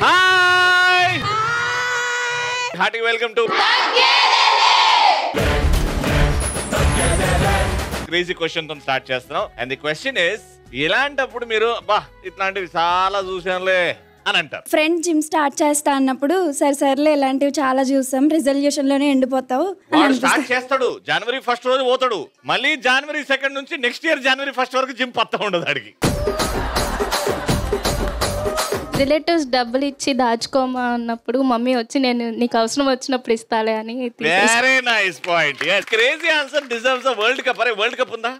Hi hearty welcome to crazy question తో start చేస్తున్నాం. And the question is, ఇలాంటప్పుడు మీరు బా ఇట్లాంటివి చాలా చూసానులే అని అంటారు. ఫ్రెండ్ జిమ్ స్టార్ట్ చేస్తా అన్నప్పుడు సర్లే ఇలాంటివి చాలా చూసాం, రిజల్యూషన్ లోనే ఎండిపోతావు. వాడు స్టార్ట్ చేస్తాడు, జనవరి 1 రోజు పోతాడు, మళ్ళీ జనవరి 2 నుంచి నెక్స్ట్ ఇయర్ జనవరి 1 వరకు జిమ్ పత్తా ఉండదు అడిగి. రిలేటివ్స్ డబ్బులు ఇచ్చి దాచుకోమా అన్నప్పుడు మమ్మీ వచ్చి నేను నీకు అవసరం వచ్చినప్పుడు ఇస్తాలే అని. Very nice point. yes, crazy answer deserves a world cup. అరే వరల్డ్ కప్ ఉందా?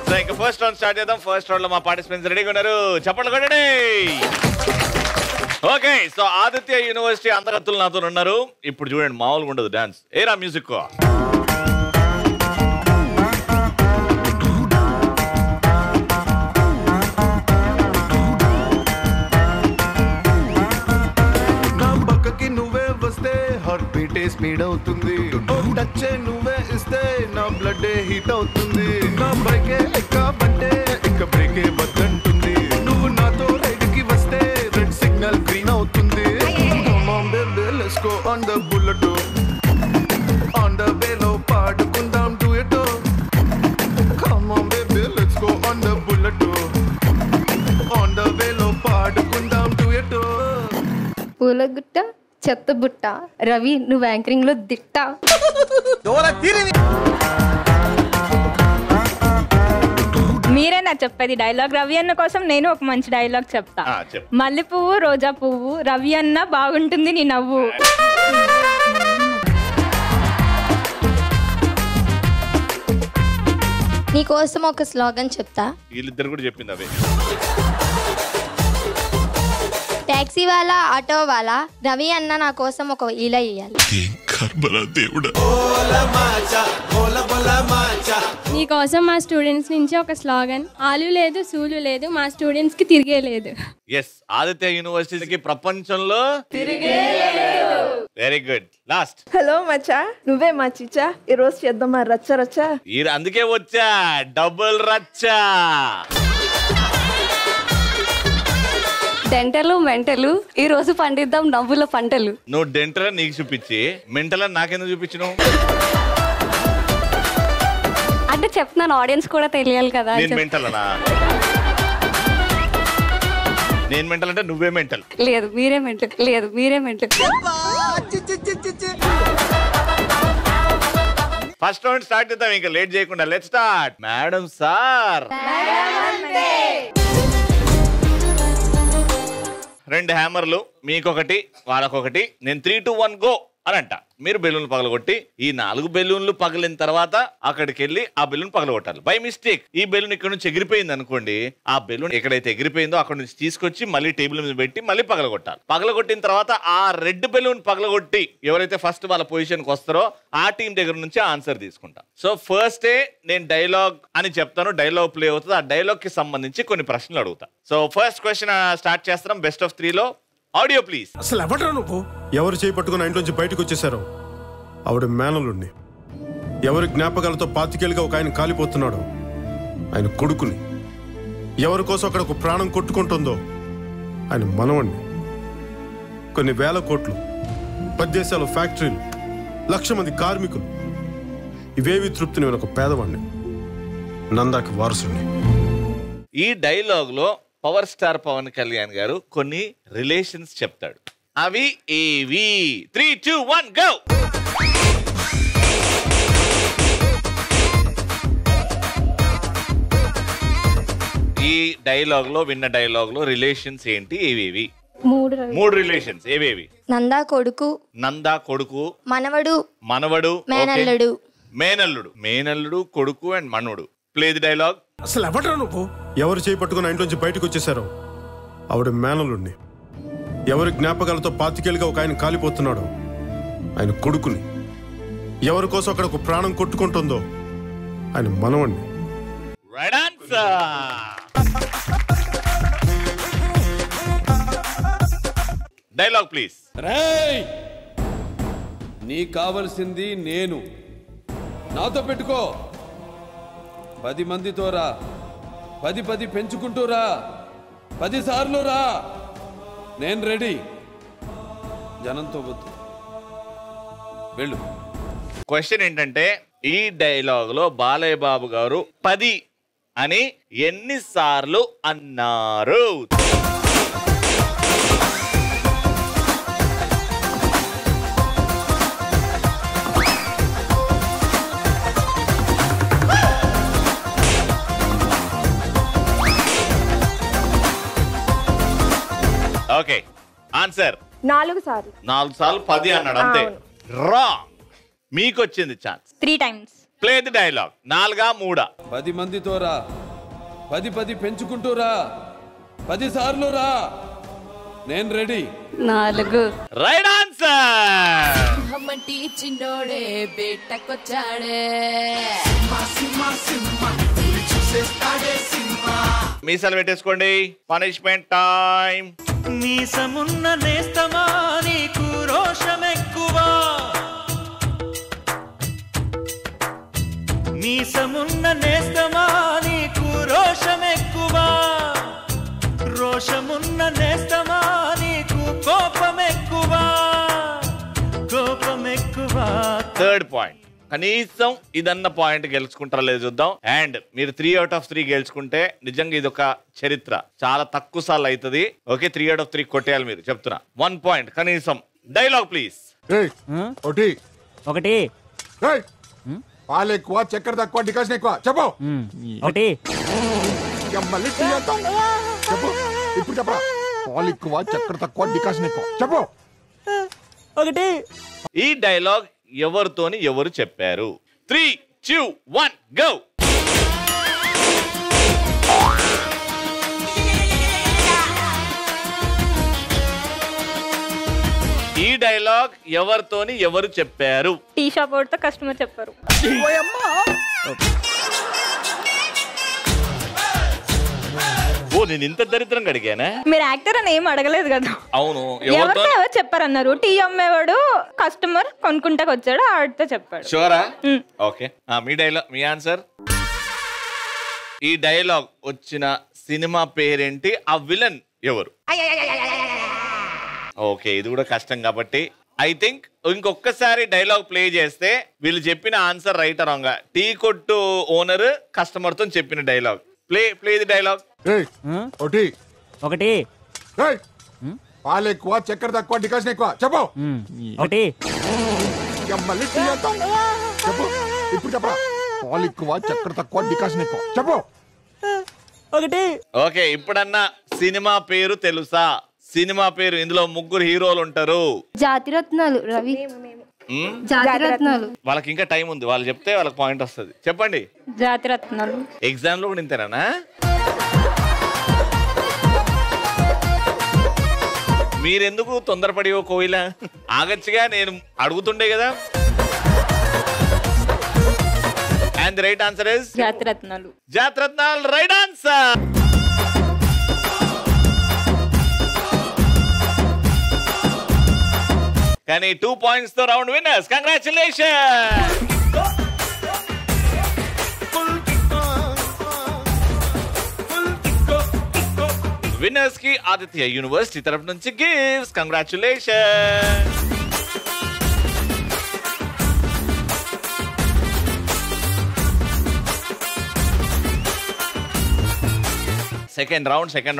సో ఇంకా ఫస్ట్ రౌండ్ స్టార్ట్ చేద్దాం. ఫస్ట్ రౌండ్ లో మా పార్టిసిపెంట్స్ రెడీగా ఉన్నారు, చప్పట్లు కొట్టండి. ఓకే, సో ఆదిత్య యూనివర్సిటీ అంతర్గతులు నాతో ఉన్నారు. ఇప్పుడు చూడండి, మామూలుగా ఉండదు డాన్స్. ఏరా మ్యూజిక్. స్పీడ్ అవుతుంది, టచ్ నువ్వే ఇస్తే నా బ్లడ్ హీట్ అవుతుంది, నా బ్రేకే ఎక్కబంటే ఇక బ్రేకే వద్దంటుంది, నువ్వు నాతో రైడ్ కి వస్తే రెడ్ సిగ్నల్ గ్రీన్ అవుతుంది. Come on baby, let's go on the bullet, on the way లో పాడుకుందాం duet. Come on baby, let's go on the bullet, on the way లో పాడుకుందాం duet. పూలగుట్ట చెత్త బుట్ట రవి, నువ్వు యాంకరింగ్ లో దిట్ట. మీరేనా చెప్పేది డైలాగ్? రవి అన్న కోసం నేను ఒక మంచి డైలాగ్ చెప్తా. మల్లె పువ్వు రోజా పువ్వు, రవి అన్న బాగుంటుంది నీ నవ్వు. నీకోసం ఒక స్లోగన్ చెప్తా. వీళ్ళిద్దరు కూడా చెప్పింది అవే. టాక్సీ వాళ్ళ, ఆటో వాళ్ళ, రవి అన్న నా కోసం ఒక ఈల ఇయ్యాలి. నీ కోసం మా స్టూడెంట్స్ నుంచి ఒక స్లోగన్, ఆలు లేదు సూలు లేదు, మా స్టూడెంట్స్ కి తిరిగే లేదు. ఎస్, ఆదిత్య యూనివర్సిటీకి ప్రపంచంలో వెరీ గుడ్. లాస్ట్. హలో మచ్చా, నువ్వే మా చిచ్చా, ఈ రోజు చేద్దామా రచ్చ రచ్చ. అందుకే వచ్చా, డబుల్ రచ్చా. డెంటలు మెంటలు, ఈ రోజు పండిద్దాం నవ్వుల పంటలు. నువ్వు డెంటల్ నీకు చూపించి మెంటల్ నాకెందుకు చూపించినావు? అంటే చెప్తున్నాను, ఆడియన్స్ కూడా తెలియాలి కదా. నేను మెంటల్ అనా? నేను మెంటల్ అంటే నువ్వే మెంటల్. లేదు మీరే మెంటల్, లేదు మీరే మెంటల్. ఫస్ట్ రౌండ్ స్టార్ట్ చేద్దాం, ఇంకా లేట్ చేయకుండా. Let's start. Madam sir, 2 హ్యామర్లు, మీకొకటి వాళ్ళకొకటి. నేను 3, 2, 1 గో అని అంట. మీరు బెలూన్లు పగలగొట్టి, ఈ 4 బెలూన్లు పగిలిన తర్వాత అక్కడికి వెళ్ళి ఆ బెలూన్ పగలగొట్టాలి. బై మిస్టేక్ ఈ బెలూన్ ఇక్కడ నుంచి ఎగిరిపోయింది అనుకోండి, ఆ బెలూన్ ఎక్కడైతే ఎగిరిపోయిందో అక్కడ నుంచి తీసుకొచ్చి మళ్ళీ టేబుల్ మీద పెట్టి మళ్ళీ పగలగొట్టాలి. పగలగొట్టిన తర్వాత ఆ రెడ్ బెలూన్ పగలగొట్టి ఎవరైతే ఫస్ట్ వాళ్ళ పొజిషన్కి వస్తారో ఆ టీం దగ్గర నుంచి ఆన్సర్ తీసుకుంటా. సో ఫస్ట్ నేను డైలాగ్ అని చెప్తాను, డైలాగ్ ప్లే అవుతుంది. ఆ డైలాగ్ కి సంబంధించి కొన్ని ప్రశ్నలు అడుగుతా. సో ఫస్ట్ క్వశ్చన్ స్టార్ట్ చేస్తాం. బెస్ట్ ఆఫ్ 3 లో ఆడియో ప్లీజ్. అసలు ఎవడ్రా నువ్వు? ఎవరు చేయి పట్టుకుని ఇంట్లోంచి బయటకు వచ్చేసారో ఆవిడ మేనలుండి, ఎవరి జ్ఞాపకాలతో 25 ఏళ్ళుగా ఒక ఆయన కాలిపోతున్నాడు ఆయన కొడుకుని, ఎవరి కోసం అక్కడ ఒక ప్రాణం కొట్టుకుంటుందో ఆయన మనవణ్ణి, కొన్ని వేల కోట్లు, 10 దేశాలు ఫ్యాక్టరీలు, 1,00,000 మంది కార్మికులు, ఇవేవి తృప్తిని ఒక పేదవాణ్ణి, నందాకి వారసుని. ఈ డైలాగ్ లో పవర్ స్టార్ పవన్ కళ్యాణ్ గారు కొన్ని రిలేషన్స్ చెప్తాడు. అవి ఏవి? 3, 2, 1 గో. ఈ డైలాగ్ లో విన్న డైలాగ్ లో రిలేషన్స్ ఏంటి, ఏవేవి? 3 రిలేషన్స్ ఏవేవి? నందా కొడుకు, నందా కొడుకు, మనవడు, మనవడు, మేనల్లుడు. మేనల్లుడు, కొడుకు అండ్ మనవడు. Play the dialogue. అసలు ఎవడ్రా నువ్వు? ఎవరు చేయి పట్టుకుని ఇంట్లోంచి బయటకు వచ్చేసారో ఆవిడ మేనలుండి, ఎవరి జ్ఞాపకాలతో 25 ఏళ్ళుగా ఒక ఆయన కాలిపోతున్నాడు ఆయన కొడుకుని, ఎవరి కోసం అక్కడ ఒక ప్రాణం కొట్టుకుంటుందో ఆయన మనవణ్ణి. Right answer. Dialogue please. రేయ్, నీ కావలసింది నేను, నాతో పెట్టుకో. 10 మందితో రా, 10 పెంచుకుంటూ రా, 10 సార్లు రా, నేను రెడీ. జనంతో వద్దు, వెళ్ళు. క్వశ్చన్ ఏంటంటే ఈ డైలాగ్ లో బాలయ్య బాబు గారు 10 అని ఎన్నిసార్లు అన్నారు? ఓకే, ఆన్సర్ 4 సార్లు. 4 సార్లు 10 అన్నాడు అంతే. రాంగ్. మీకు వచ్చింది chance. 3 times. Play the dialogue. 4 3 10 మందితో రా, 10 పెంచుకుంటూ రా, 10 సార్లు రా, నేను రెడీ. 4. Right answer. చిన్నోడే బేటకొచ్చాడే మీసాలు పెట్టేసుకోండి. Punishment time. మీసమున్న నేస్తమా నీకు రోషమెక్కువా, మీసమున్న నేస్తమా నీకు రోషమెక్కువా, రోషమున్న నేస్తమా నీకు కోపమెక్కువా, కోపమెక్కువా. Third point. కనీసం ఇదన్న పాయింట్ గెలుచుకుంటారా లేదు చూద్దాం. అండ్ మీరు 3 out of 3 గెలుచుకుంటే నిజంగా ఇది ఒక చరిత్ర. చాలా తక్కువ సార్లు అవుతుంది. ఓకే, 3 out of 3 కొట్టేయాలి మీరు. చెప్తున్నా 1 point కనీసం. Dialogue please. ఒకటి పాలు ఎక్కువ, చక్కెర తక్కువ, డికాషన్ ఎక్కువ. చెప్పు. ఒకటి చెప్పు, ఇప్పుడు చెప్పరా. పాలు ఎక్కువ, చక్కెర తక్కువ, డికాషన్ ఎక్కువ. చెప్పు. ఒకటి. ఈ డైలాగ్ ఎవరితోని ఎవరు చెప్పారు? 3 2 1 గో. ఈ డైలాగ్ ఎవరితోని ఎవరు చెప్పారు? టీ షాప్ వాడితో కస్టమర్ చెప్పారు. ఓ, నేను ఇంత దరిద్రంగా అడిగానా? మీరు యాక్టర్ అని ఏం అడగలేదు కదా. అవును, ఎవరితో ఎవరు చెప్పారన్నారు. టీ అమ్మేవాడు కస్టమర్ కొనుక్కుంటాకి వచ్చాడు, ఆడితో చెప్పాడు. షూరా? ఓకే, మీ డైలాగ్, మీ ఆన్సర్. ఈ డైలాగ్ వచ్చిన సినిమా పేరేంటి? ఆ విలన్ ఎవరు? ఓకే, ఇది కూడా కష్టం కాబట్టి ఐ థింక్ ఇంకొకసారి డైలాగ్ ప్లే చేస్తే వీళ్ళు చెప్పిన ఆన్సర్ రైట్ రాంగ్. టీ కొట్టు ఓనర్ కస్టమర్ తో చెప్పిన డైలాగ్. Play the dialogue. ఒకటి. పాలు ఎక్కువ, చక్కెర తక్కువ, డికాషన్ ఎక్కువ. చెప్పు. ఒకటి. చెప్పు, ఇప్పుడు చెప్పరా. పాలు ఎక్కువ, చక్కెర తక్కువ, డికాషన్ ఎక్కువ. చెప్పు. ఒకటి. ఓకే, ఇప్పుడన్నా సినిమా పేరు తెలుసా? సినిమా పేరు. ఇందులో 3 హీరోలు ఉంటారు. జాతిరత్నాలు రవి. జాతిరత్నాలు. వాళ్ళకి ఇంకా టైం ఉంది, వాళ్ళు చెప్తే వాళ్ళకి పాయింట్ వస్తుంది. చెప్పండి. జాతిరత్నాలు. ఎగ్జామ్ లో కూడా ఇంతేనా? మీరెందుకు తొందరపడి ఓ కోయిల ఆగచ్చుగా, నేను అడుగుతుండే కదా. And the right answer is Jathiratnalu. Jathiratnalu right answer. కానీ 2 points తో రౌండ్ విన్నర్స్. కంగ్రాచులేషన్. విన్నర్స్ కి ఆదిత్య యూనివర్సిటీ తరఫు నుంచి గిఫ్ట్స్. కంగ్రాచులేషన్. సెకండ్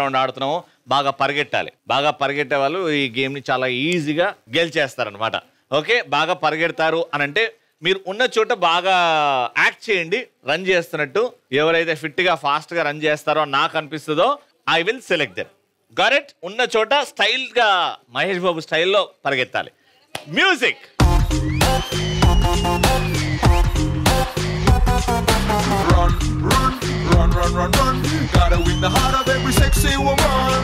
రౌండ్ ఆడుతున్నాము. బాగా పరిగెట్టాలి. బాగా పరిగెట్టే వాళ్ళు ఈ గేమ్ ని చాలా ఈజీగా గెలిచేస్తారనమాట. ఓకే, బాగా పరిగెడతారు అని అంటే మీరు ఉన్న చోట బాగా యాక్ట్ చేయండి, రన్ చేస్తున్నట్టు. ఎవరైతే ఫిట్ గా ఫాస్ట్ గా రన్ చేస్తారో నాకు అనిపిస్తుందో I will select them. Correct. ఉన్న చోట స్టైల్ గా మహేష్ బాబు స్టైల్లో పరిగెత్తాలి. Music. Run. Gotta win the heart of every sexy woman.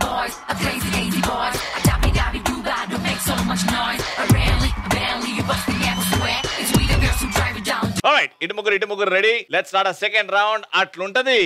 Boys, crazy boys. Dabby, do gotta make so much noise. Barely, you ఇటు ముగ్గురు ready. Let's start a second round. అట్లుంటది.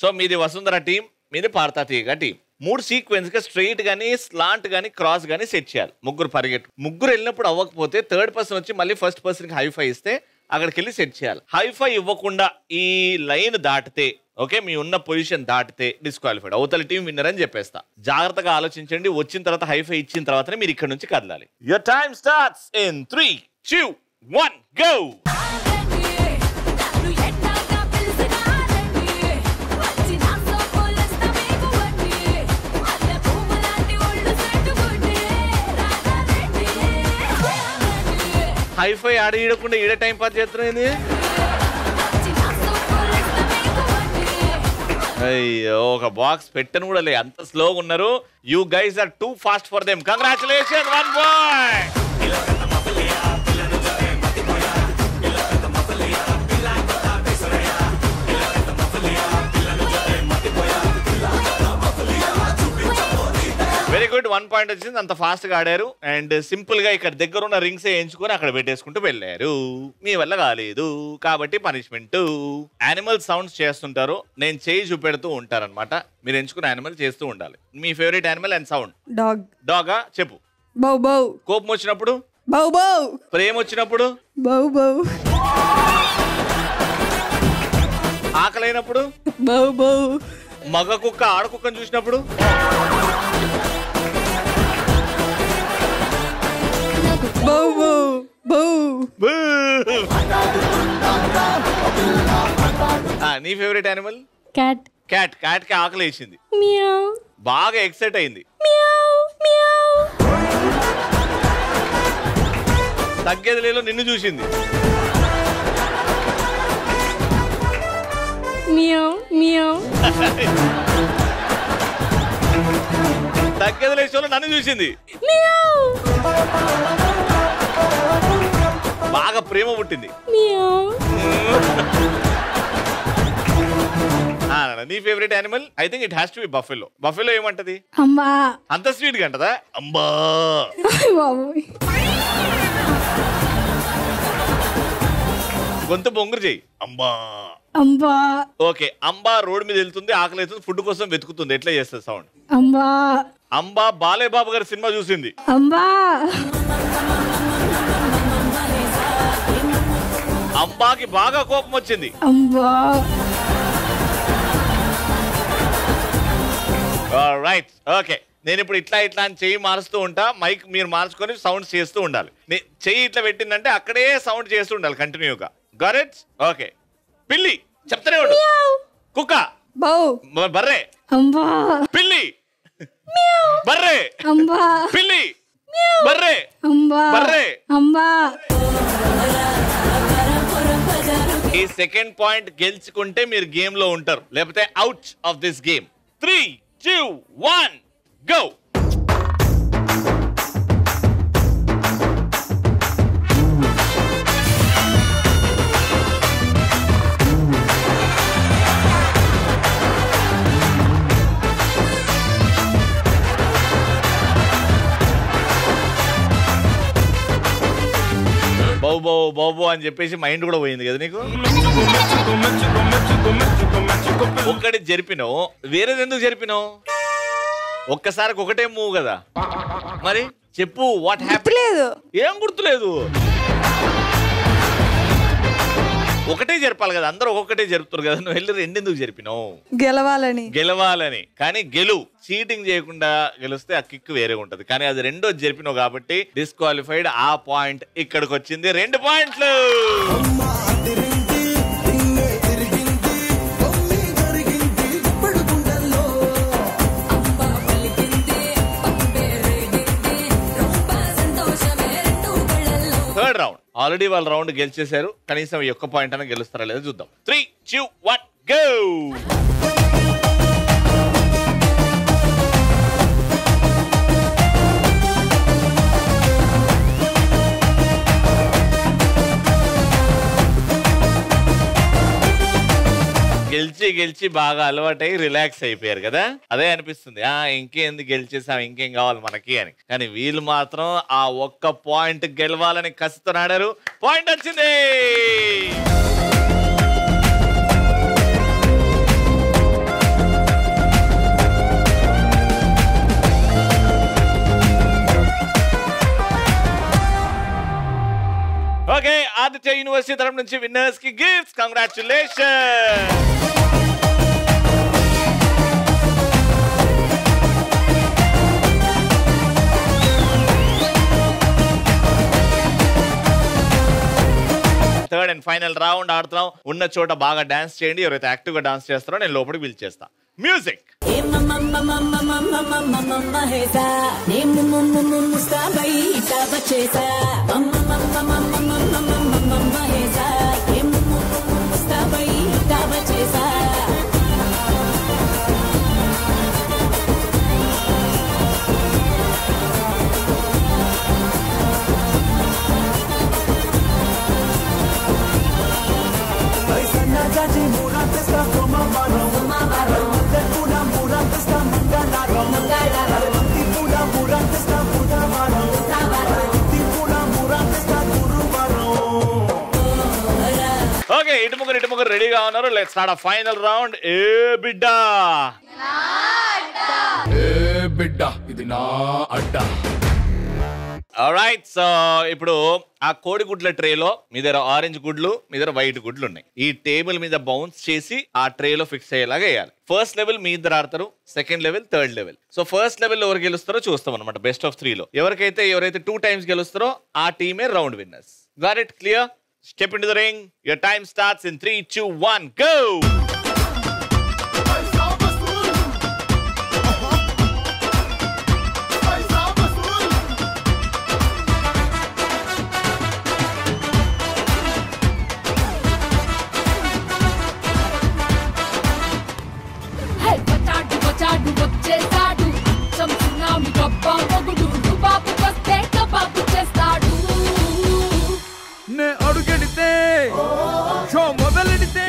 So మీది Vasundhara team, మీది పార్థ తీగ team. 3 sequence గా straight గానీ slant గానీ cross గానీ సెట్ చేయాలి. ముగ్గురు పరిగెట్టు. ముగ్గురు వెళ్ళినప్పుడు అవ్వకపోతే థర్డ్ పర్సన్ వచ్చి మళ్ళీ ఫస్ట్ పర్సన్ కి హైఫై ఇస్తే అక్కడికి వెళ్ళి సెట్ చేయాలి. హైఫై ఇవ్వకుండా ఈ లైన్ దాటితే, ఓకే, మీ ఉన్న పొజిషన్ దాటితే డిస్క్వాలిఫైడ్. అవతల టీం విన్నర్ అని చెప్పేస్తా. జాగ్రత్తగా ఆలోచించండి. వచ్చిన తర్వాత హైఫై ఇచ్చిన తర్వాతనే మీరు ఇక్కడ నుంచి కదలాలి. Your time starts in 3, 2, 1 go. హైఫై ఆడ ఈడకుండా ఈడ టైం పాస్ చేస్తున్నాయి. అయ్యో, ఒక బాక్స్ పెట్టను కూడా లే, అంత స్లోగా ఉన్నారు. You guys are too fast for them. Congratulation, 1 point. Very good, 1 point వచ్చింది. అంత ఫాస్ట్ గా ఆడారు అండ్ సింపుల్ గా ఇక్కడ దగ్గర ఉన్న రింగ్స్ ఎంచుకొని అక్కడ పెట్టేసుకుంటూ వెళ్ళారు. మీ వల్ల కాలేదు కాబట్టి పనిష్మెంట్. యానిమల్ సౌండ్స్ చేస్తుంటారు, నేను చేయి చూపెడుతూ ఉంటారనమాట. మీరు ఎంచుకున్న యానిమల్ చేస్తూ ఉండాలి. మీ favourite animal and sound? Dog. డాగా? చెప్పు. బౌ బౌ. కోపం వచ్చినప్పుడు? బౌ బౌ. ప్రేమ వచ్చినప్పుడు? బౌ బౌ. ఆకలైనప్పుడు? బౌ బౌ. మగ కుక్క ఆడ కుక్కను చూసినప్పుడు? బౌ బౌ. బౌ. నీ favourite animal? Cat. Cat. Cat కి ఆకలి వేసింది, మియావ్. బాగా ఎక్సైట్ అయింది, మియావ్ మియావ్. తగ్గేదిలేలో నిన్ను చూసింది, మియావ్ మియావ్. తగ్గేదిలేలో నన్ను చూసింది, మియావ్. బాగా ప్రేమ పుట్టింది, మియావ్. నీ favourite animal? I think it has to be buffalo. Buffalo ఏమంటది? అంబా. అంత స్వీట్ గా అంటదా? అంబా. గొంతు బొంగురు చెయ్యి. అంబా. అంబా. ఓకే, అంబా రోడ్ మీద వెళ్తుంది, ఆకలి అవుతుంది, ఫుడ్ కోసం వెతుకుతుంది. ఎట్లా చేస్తుంది సౌండ్? అంబా. అంబా బాలేబాబు గారి సినిమా చూసింది. అంబా. అంబాకి బాగా కోపం వచ్చింది. అంబా. Right, okay. నేను ఇప్పుడు ఇట్లా ఇట్లా అని చెయ్యి మారుస్తూ ఉంటా, మైక్ మీరు మార్చుకొని సౌండ్ చేస్తూ ఉండాలి. చెయ్యి ఇట్లా పెట్టిందంటే అక్కడే సౌండ్ చేస్తూ ఉండాలి కంటిన్యూగా. Got it? ఓకే. పిల్లి చెప్తానే ఉండు. కుక్క. బౌ. బర్రె. అంబా. పిల్లి. బర్రె. అంబా. పిల్లి. బర్రె. అంబా. బర్రె. అంబా. ఈ సెకండ్ పాయింట్ గెలుచుకుంటే మీరు గేమ్ లో ఉంటారు, లేకపోతే out of this game. 3, 2, 1 go. బాబు బాబు అని చెప్పేసి మైండ్ కూడా పోయింది కదా నీకు. ఒక్కటి జరిపినావు, వేరేది ఎందుకు జరిపినావు? ఒక్కసారికి ఒకటే మూవ్ కదా. మరి చెప్పు, వాట్ హ్యాపీ? లేదు, ఏం గుర్తులేదు. ఒకటే జరపాలి కదా, అందరూ ఒక్కొక్కటే జరుపుతారు కదా. నువ్వు వెళ్ళి రెండెందుకు జరిపినావు? గెలవాలని. గెలవాలని. కానీ చీటింగ్ చేయకుండా గెలిస్తే ఆ కిక్ వేరే ఉంటది. కానీ అది రెండో జరిపినావు కాబట్టి డిస్క్వాలిఫైడ్. ఆ పాయింట్ ఇక్కడికి వచ్చింది. 2 పాయింట్లు. Third round. ఆల్రెడీ వాళ్ళ రౌండ్ గెలిచేశారు. కనీసం ఈ ఒక్క పాయింట్ అయినా గెలుస్తారా లేదా చూద్దాం. 3, 2, 1 గో. గెలిచి గెలిచి బాగా అలవాటై రిలాక్స్ అయిపోయారు కదా, అదే అనిపిస్తుంది. ఇంకేంది గెలిచేసాం, ఇంకేం కావాలి మనకి అని. కానీ వీళ్ళు మాత్రం ఆ ఒక్క పాయింట్ గెలవాలని కసితో ఆడారు. పాయింట్ వచ్చింది. ఓకే, ఆదిత్య యూనివర్సిటీ తరఫు నుంచి విన్నర్స్ కి gifts. Congratulation. Third and final round ఆడుతున్నాం. ఉన్న చోట బాగా డాన్స్ చేయండి. ఎవరైతే యాక్టివ్ గా డాన్స్ చేస్తారో నేను లోపలికి పిలిచేస్తా. మ్యూజిక్. ఓకే, ఇటు ముగ్గురు రెడీగా ఉన్నారు. లెట్స్ స్టార్ట్ ఆ ఫైనల్ రౌండ్. ఏ బిడ్డ ఇది నా అడ్డా. ఆల్రైట్, సో ఇప్పుడు ఆ కోడిగుడ్ల ట్రేలో మీ దగ్గర ఆరెంజ్ గుడ్లు, మీ దగ్గర వైట్ గుడ్లు ఉన్నాయి. ఈ టేబుల్ మీద బౌన్స్ చేసి ఆ ట్రేలో ఫిక్స్ అయ్యేలాగా వేయాలి. ఫస్ట్ లెవెల్ మీ ఇద్దరు ఆడతారు, second level, third level. So first level ఎవరు గెలుస్తారో చూస్తాం అనమాట. బెస్ట్ ఆఫ్ 3 లో ఎవరైతే 2 times గెలుస్తారో ఆ టీమే round winners. Got it? Clear? Step into the ring. Your time starts in 3, 2, 1, go! Hey, pachadu వచ్చేసాడు. సంసునామి గొప్ప మొగుడు. బాబు వస్తే కబాబు చేస్తాడు.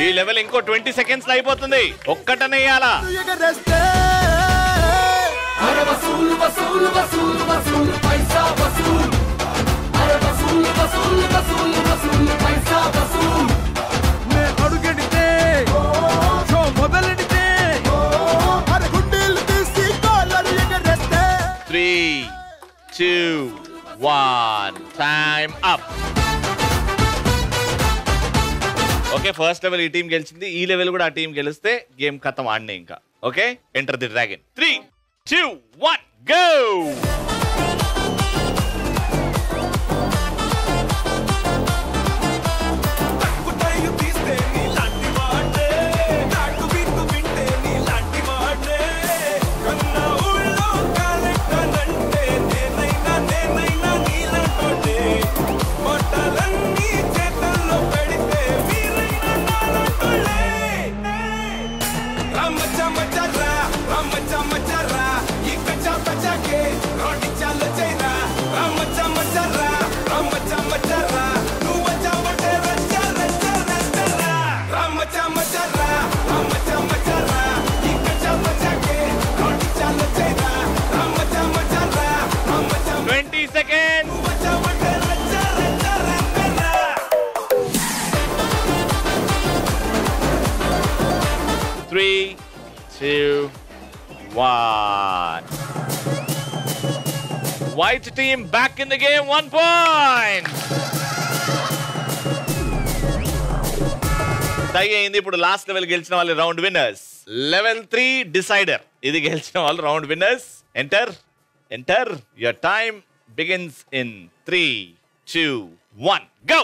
ఈ లెవెల్ ఇంకో 20 seconds లో అయిపోతుంది. ఒక్కటనే వేయాలా? Three, 2, 1, time up. Okay, first level ఈ టీం గెలిచింది. ఈ లెవెల్ కూడా ఆ టీం గెలిస్తే గేమ్ ఖతం ఆడినే ఇంకా. Okay, enter the dragon. 3, 2, 1, go! Three, 2, 1. White team back in the game, 1 point. టై అయింది. ఇప్పుడు లాస్ట్ లెవెల్ గెలిచిన వాళ్ళు రౌండ్ విన్నర్స్. Level 3 decider. ఇది గెలిచిన వాళ్ళు round winners. Enter. Your time begins in 3, 2, 1, go!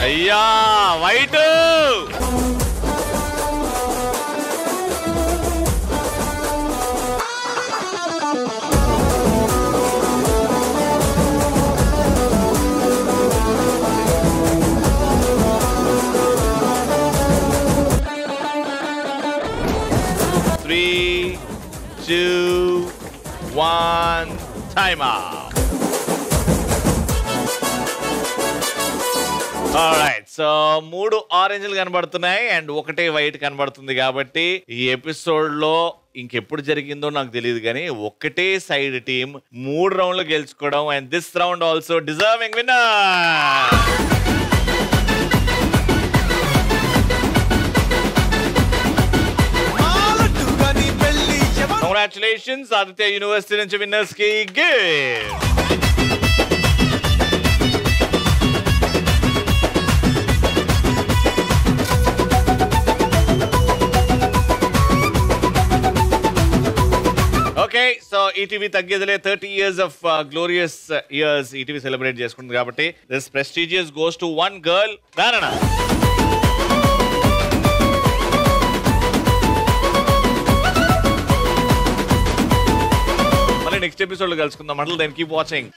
అయ్యా 3, 2, 1, time out. Alright, so 3 ఆరెంజ్లు కనబడుతున్నాయి and ఒకటే వైట్ కనబడుతుంది కాబట్టి ఈ ఎపిసోడ్ లో ఇంకెప్పుడు జరిగిందో నాకు తెలియదు కానీ ఒకటే సైడ్ టీం 3 రౌండ్లు గెలుచుకోవడం and this round also deserving winner. Congratulations, Aditya University నుంచి winners కి gift. Okay, so ETV తగ్గేదిలే 30 years of glorious years ETV celebrate చేసుకుంటుంది కాబట్టి this prestigious goes to one girl, Dharana. Next episode లో కలుసుకుందాం. అంటే then keep watching.